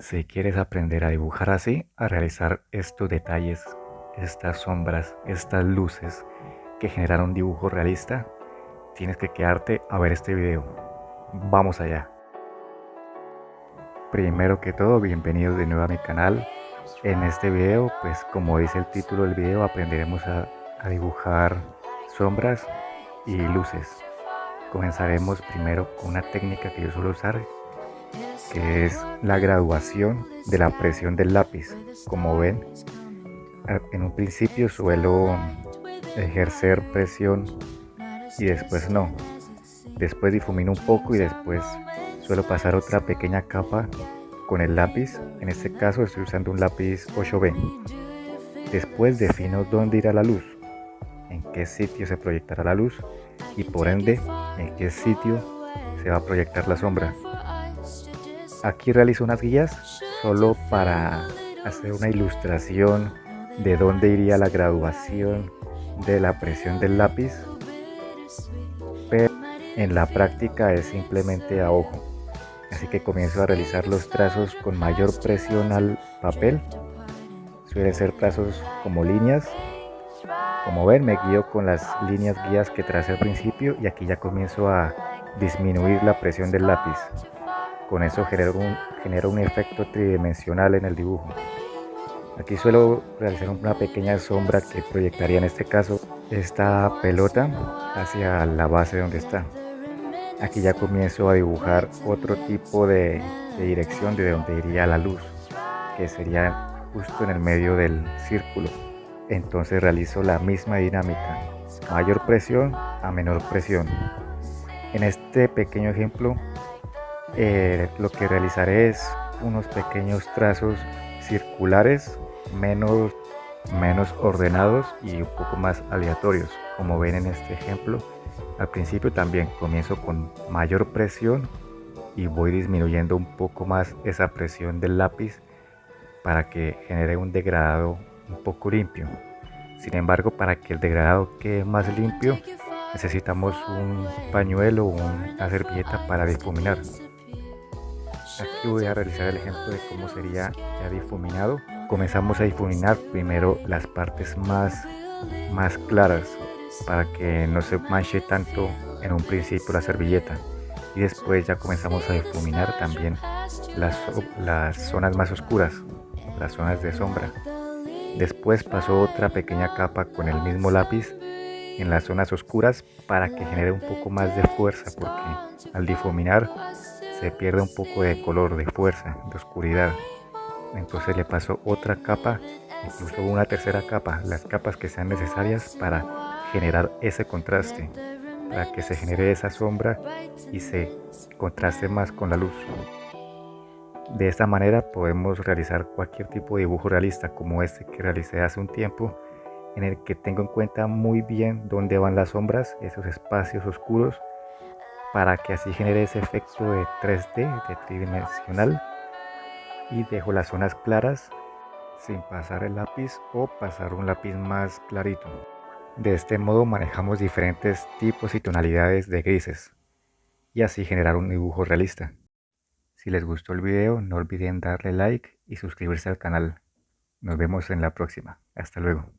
Si quieres aprender a dibujar así, a realizar estos detalles, estas sombras, estas luces que generan un dibujo realista, tienes que quedarte a ver este video. Vamos allá. Primero que todo, bienvenidos de nuevo a mi canal. En este video, pues como dice el título del video, aprenderemos a dibujar sombras y luces. Comenzaremos primero con una técnica que yo suelo usar, que es la graduación de la presión del lápiz. Como ven, en un principio suelo ejercer presión y después no. Después difumino un poco y después suelo pasar otra pequeña capa con el lápiz. En este caso estoy usando un lápiz 8B. Después defino dónde irá la luz, en qué sitio se proyectará la luz y por ende en qué sitio se va a proyectar la sombra. Aquí realizo unas guías solo para hacer una ilustración de dónde iría la graduación de la presión del lápiz, pero en la práctica es simplemente a ojo. Así que comienzo a realizar los trazos con mayor presión al papel. Suelen ser trazos como líneas. Como ven, me guío con las líneas guías que tracé al principio y aquí ya comienzo a disminuir la presión del lápiz. Con eso genero un efecto tridimensional en el dibujo. Aquí suelo realizar una pequeña sombra que proyectaría en este caso esta pelota hacia la base donde está. Aquí ya comienzo a dibujar otro tipo de dirección de donde iría la luz, que sería justo en el medio del círculo. Entonces realizo la misma dinámica, mayor presión a menor presión. En este pequeño ejemplo lo que realizaré es unos pequeños trazos circulares menos ordenados y un poco más aleatorios. Como ven en este ejemplo, al principio también comienzo con mayor presión y voy disminuyendo un poco más esa presión del lápiz para que genere un degradado un poco limpio. Sin embargo, para que el degradado quede más limpio, necesitamos un pañuelo o una servilleta para difuminar. Aquí voy a realizar el ejemplo de cómo sería ya difuminado. Comenzamos a difuminar primero las partes más claras para que no se manche tanto en un principio la servilleta, y después ya comenzamos a difuminar también las zonas más oscuras, las zonas de sombra. Después paso otra pequeña capa con el mismo lápiz en las zonas oscuras para que genere un poco más de fuerza, porque al difuminar se pierde un poco de color, de fuerza, de oscuridad. Entonces le paso otra capa, incluso una tercera capa, las capas que sean necesarias para generar ese contraste, para que se genere esa sombra y se contraste más con la luz. De esta manera podemos realizar cualquier tipo de dibujo realista como este que realicé hace un tiempo, en el que tengo en cuenta muy bien dónde van las sombras, esos espacios oscuros, para que así genere ese efecto de 3D, de tridimensional, y dejo las zonas claras sin pasar el lápiz o pasar un lápiz más clarito. De este modo manejamos diferentes tipos y tonalidades de grises y así generar un dibujo realista. Si les gustó el video, no olviden darle like y suscribirse al canal. Nos vemos en la próxima. Hasta luego.